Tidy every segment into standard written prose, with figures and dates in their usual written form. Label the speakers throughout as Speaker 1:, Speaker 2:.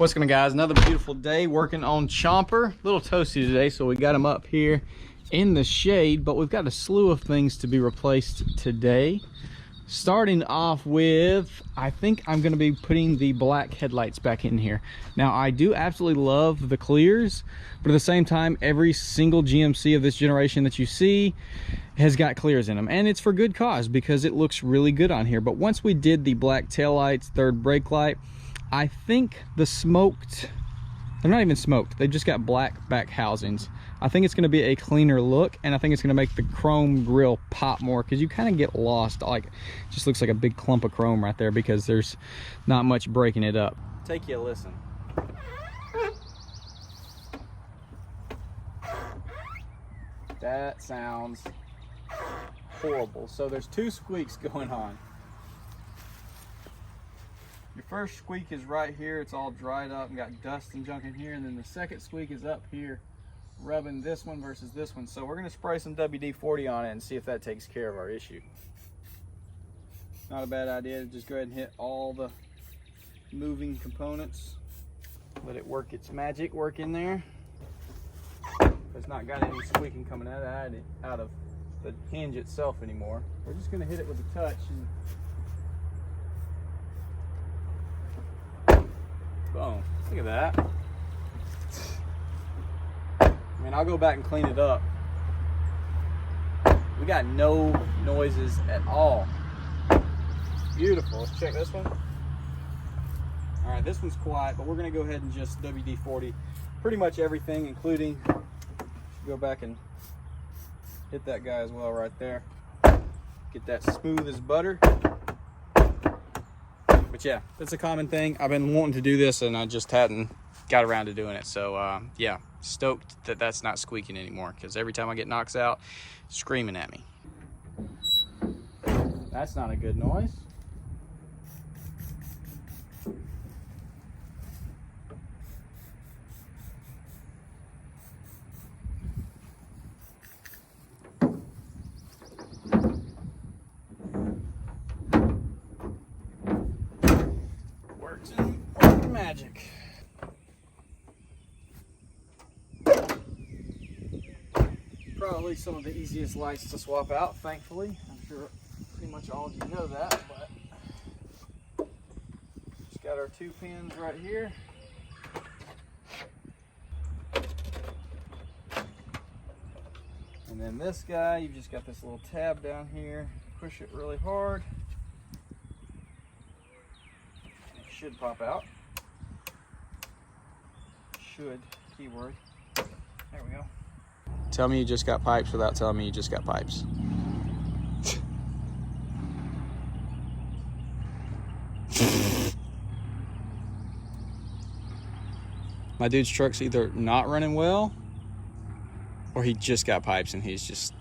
Speaker 1: What's going on, guys? Another beautiful day working on Chomper. A little toasty today, so we got him up here in the shade, but we've got a slew of things to be replaced today. Starting off with, I think I'm going to be putting the black headlights back in here. Now, I do absolutely love the clears, but at the same time, every single GMC of this generation that you see has got clears in them, and it's for good cause because it looks really good on here. But once we did the black taillights, third brake light, I think the smoked, they're not even smoked, they just got black back housings. I think it's going to be a cleaner look, and I think it's going to make the chrome grille pop more, because you kind of get lost. Like, it just looks like a big clump of chrome right there because there's not much breaking it up. Take you a listen. That sounds horrible. So there's two squeaks going on. Your first squeak is right here. It's all dried up and got dust and junk in here. And then the second squeak is up here, rubbing this one versus this one. So we're going to spray some WD-40 on it and see if that takes care of our issue. Not a bad idea to just go ahead and hit all the moving components. Let it work its magic, work in there. It's not got any squeaking coming out of the hinge itself anymore. We're just going to hit it with a touch and boom. Look at that. I mean, I'll go back and clean it up. We got no noises at all. Beautiful. Let's check this one. All right, this one's quiet, but we're going to go ahead and just WD-40 pretty much everything, including, go back and hit that guy as well right there. Get that smooth as butter. But yeah, that's a common thing. I've been wanting to do this and I just hadn't got around to doing it. So yeah, stoked that that's not squeaking anymore, because every time I get knocks out, it's screaming at me. That's not a good noise. Magic. Probably some of the easiest lights to swap out, thankfully. I'm sure pretty much all of you know that, but just got our 2 pins right here. And then this guy, you've just got this little tab down here. Push it really hard. It should pop out. Should, keyword. There we go. Tell me you just got pipes without telling me you just got pipes. My dude's truck's either not running well, or he just got pipes and he's just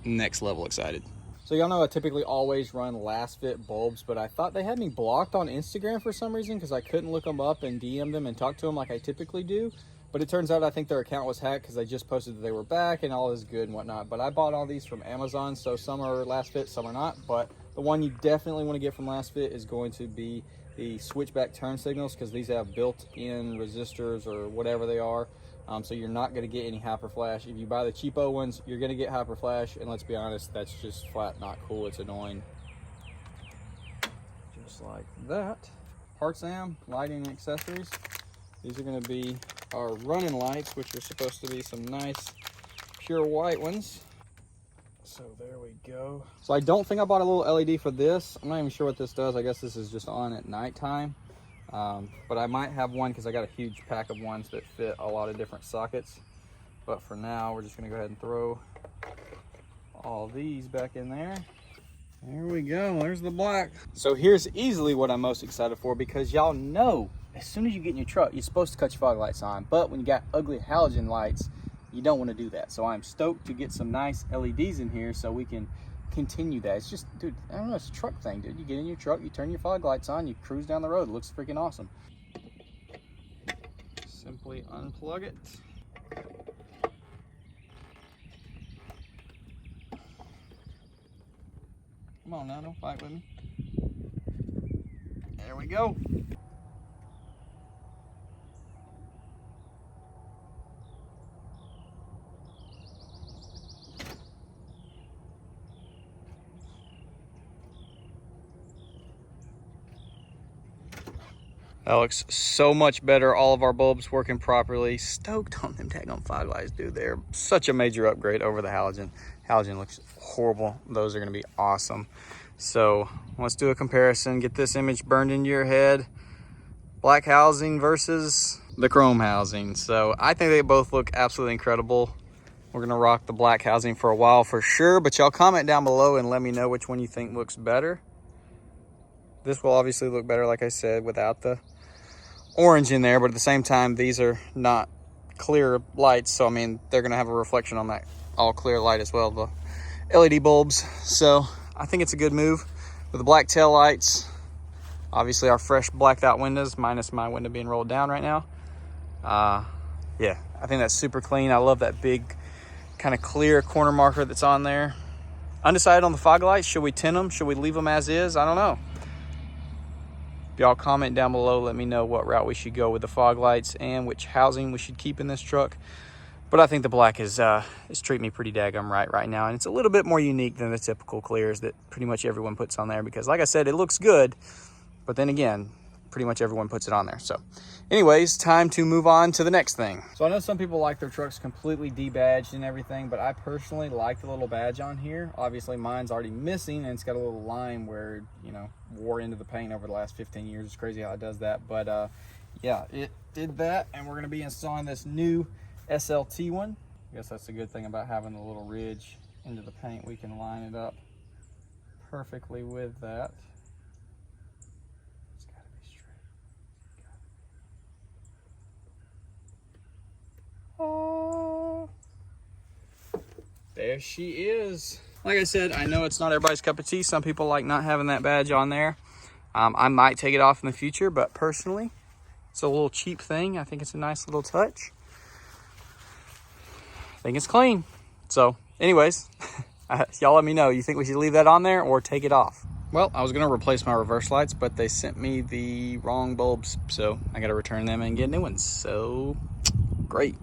Speaker 1: next level excited. So y'all know I typically always run last fit bulbs, but I thought they had me blocked on Instagram for some reason because I couldn't look them up and DM them and talk to them like I typically do. But it turns out I think their account was hacked because they just posted that they were back and all is good and whatnot. But I bought all these from Amazon, so some are last fit, some are not. But the one you definitely want to get from last fit is going to be the switchback turn signals, because these have built-in resistors or whatever they are. So you're not going to get any hyper flash. If you buy the cheapo ones, you're going to get hyper flash, and let's be honest, that's just flat not cool. It's annoying. Just like that. Parts am, lighting and accessories. These are going to be our running lights, which are supposed to be some nice pure white ones. So there we go. So I don't think I bought a little LED for this. I'm not even sure what this does. I guess this is just on at nighttime. But I might have one because I got a huge pack of ones that fit a lot of different sockets. But for now, we're just going to go ahead and throw all these back in there. There we go. There's the black. So here's easily what I'm most excited for, because y'all know as soon as you get in your truck, you're supposed to cut your fog lights on. But when you got ugly halogen lights, you don't want to do that. So I'm stoked to get some nice LEDs in here so we can continue that. It's just, dude, I don't know, it's a truck thing, dude. You get in your truck, you turn your fog lights on, you cruise down the road. It looks freaking awesome. Simply unplug it. Come on now, don't fight with me. There we go. That looks so much better. All of our bulbs working properly. Stoked on them daggone fog lights, dude. They're such a major upgrade over the halogen. Halogen looks horrible. Those are gonna be awesome. So let's do a comparison. Get this image burned into your head. Black housing versus the chrome housing. So I think they both look absolutely incredible. We're gonna rock the black housing for a while for sure, but y'all comment down below and let me know which one you think looks better. This will obviously look better, like I said, without the orange in there, but at the same time, these are not clear lights. So, I mean, they're gonna have a reflection on that all clear light as well, the LED bulbs. So I think it's a good move with the black tail lights. Obviously our fresh blacked out windows, minus my window being rolled down right now. Yeah, I think that's super clean. I love that big kind of clear corner marker that's on there. Undecided on the fog lights. Should we tint them? Should we leave them as is? I don't know. Y'all comment down below, let me know what route we should go with the fog lights and which housing we should keep in this truck. But I think the black is treating me pretty daggum right now, and it's a little bit more unique than the typical clears that pretty much everyone puts on there, because like I said, it looks good, but then again, pretty much everyone puts it on there. So anyways, time to move on to the next thing. So I know some people like their trucks completely debadged and everything, but I personally like the little badge on here. Obviously mine's already missing, and it's got a little line where, you know, wore into the paint over the last 15 years. It's crazy how it does that. But yeah, it did that, and we're gonna be installing this new SLT one. I guess that's the good thing about having the little ridge into the paint. We can line it up perfectly with that. There she is. Like I said, I know it's not everybody's cup of tea. Some people like not having that badge on there. I might take it off in the future, but personally, it's a little cheap thing. I think it's a nice little touch. I think it's clean. So anyways, y'all let me know. You think we should leave that on there or take it off? Well, I was gonna replace my reverse lights, but they sent me the wrong bulbs, so I gotta return them and get new ones. So great.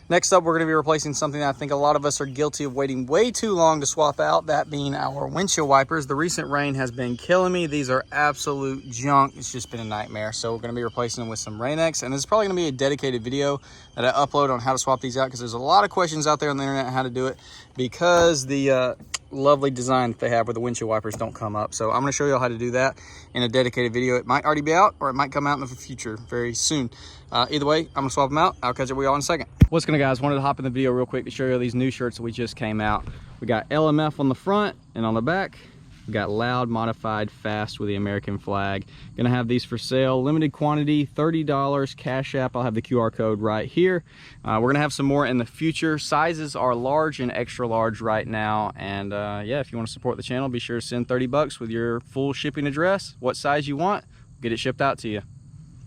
Speaker 1: Next up, we're going to be replacing something that I think a lot of us are guilty of waiting way too long to swap out, that being our windshield wipers. The recent rain has been killing me. These are absolute junk. It's just been a nightmare. So we're going to be replacing them with some Rain-X, and this is probably going to be a dedicated video that I upload on how to swap these out, because there's a lot of questions out there on the internet on how to do it, because the lovely design that they have where the windshield wipers don't come up. So I'm going to show you how to do that in a dedicated video. It might already be out, or it might come out in the future very soon. Either way, I'm gonna swap them out. I'll catch up with y'all in a second. What's going on, guys? Wanted to hop in the video real quick to show you these new shirts that we just came out. We got LMF on the front, and on the back we got loud, modified, fast with the American flag. Gonna have these for sale, limited quantity, $30, Cash App. I'll have the QR code right here. We're gonna have some more in the future. Sizes are large and extra large right now, and yeah, if you want to support the channel, be sure to send 30 bucks with your full shipping address, what size you want, get it shipped out to you.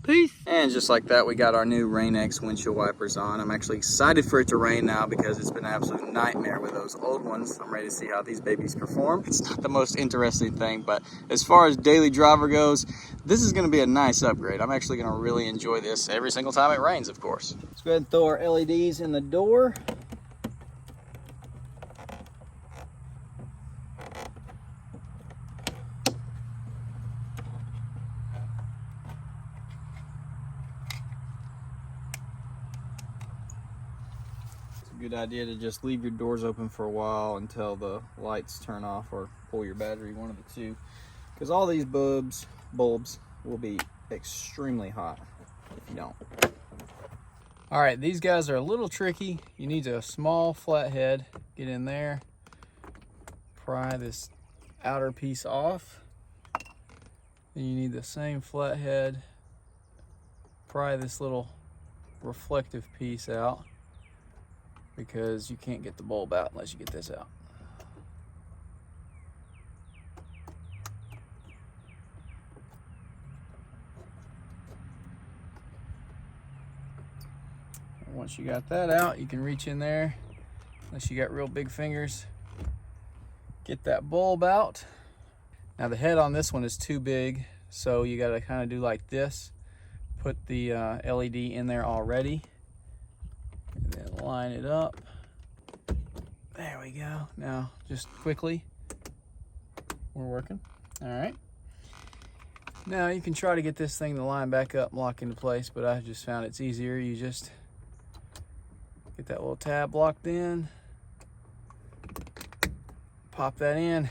Speaker 1: Peace. And just like that, we got our new Rain-X windshield wipers on. I'm actually excited for it to rain now, because it's been an absolute nightmare with those old ones. I'm ready to see how these babies perform. It's not the most interesting thing, but as far as daily driver goes, this is gonna be a nice upgrade. I'm actually gonna really enjoy this every single time it rains, of course. Let's go ahead and throw our LEDs in the door. Good idea to just leave your doors open for a while until the lights turn off, or pull your battery, one of the two, because all these bulbs will be extremely hot if you don't. All right, these guys are a little tricky. You need a small flathead. Get in there, pry this outer piece off. Then you need the same flathead, pry this little reflective piece out, because you can't get the bulb out unless you get this out. And once you got that out, you can reach in there, unless you got real big fingers, get that bulb out. Now the head on this one is too big, so you gotta kind of do like this. Put the LED in there already, and then line it up. There we go. Now, just quickly, we're working. All right. Now you can try to get this thing to line back up and lock into place, but I just found it's easier. You just get that little tab locked in, pop that in.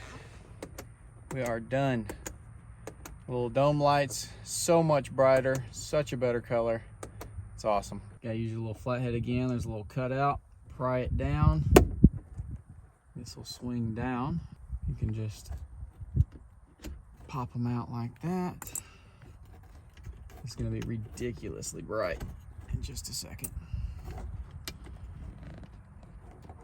Speaker 1: We are done. Little dome lights, so much brighter, such a better color. It's awesome. Gotta use your little flathead again. There's a little cutout. Pry it down. This will swing down. You can just pop them out like that. It's gonna be ridiculously bright in just a second.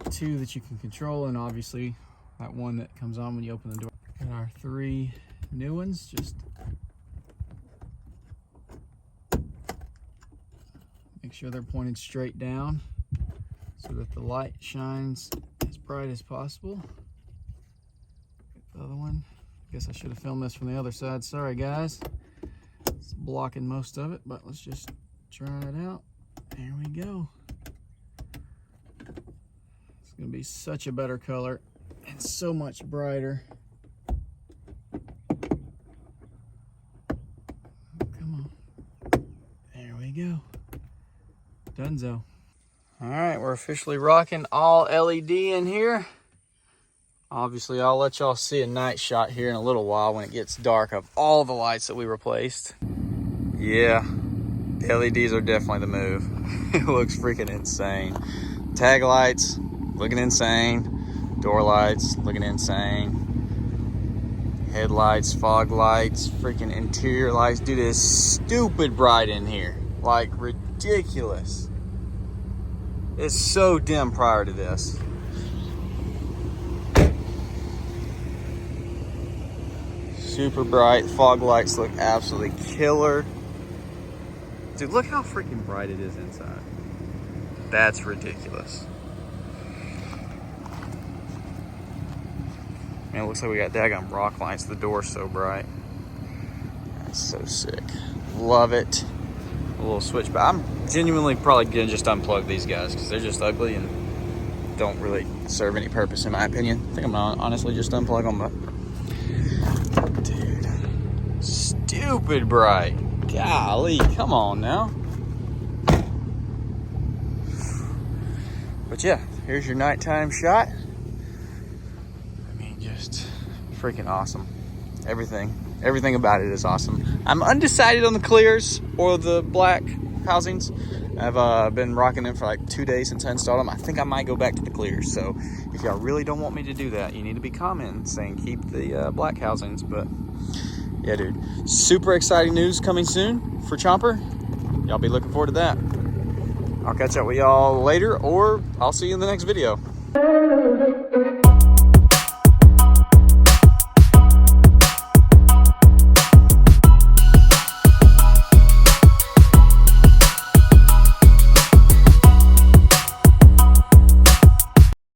Speaker 1: Two that you can control, and obviously that one that comes on when you open the door. And our 3 new ones, just make sure they're pointed straight down so that the light shines as bright as possible. Get the other one. Guess I should have filmed this from the other side. Sorry guys. It's blocking most of it, but let's just try it out. There we go. It's gonna be such a better color and so much brighter. Come on. There we go. Dunzo. All right, we're officially rocking all LED in here. Obviously, I'll let y'all see a night shot here in a little while when it gets dark of all the lights that we replaced. Yeah, the LEDs are definitely the move. It looks freaking insane. Tag lights, looking insane. Door lights, looking insane. Headlights, fog lights, freaking interior lights. Dude, it's stupid bright in here. Like, ridiculous. It's so dim prior to this. Super bright. Fog lights look absolutely killer. Dude, look how freaking bright it is inside. That's ridiculous. Man, it looks like we got daggone rock lights. The door's so bright. That's so sick. Love it. A little switch, but I'm genuinely probably gonna just unplug these guys because they're just ugly and don't really serve any purpose in my opinion. I think I'm gonna honestly just unplug them, but dude, stupid bright. Golly, come on now. But yeah, here's your nighttime shot. I mean, just freaking awesome. Everything about it is awesome. I'm undecided on the clears or the black housings. I've been rocking them for like 2 days since I installed them. I think I might go back to the clears. So if y'all really don't want me to do that, you need to be commenting saying keep the black housings. But yeah, dude, super exciting news coming soon for Chomper. Y'all be looking forward to that. I'll catch up with y'all later, or I'll see you in the next video.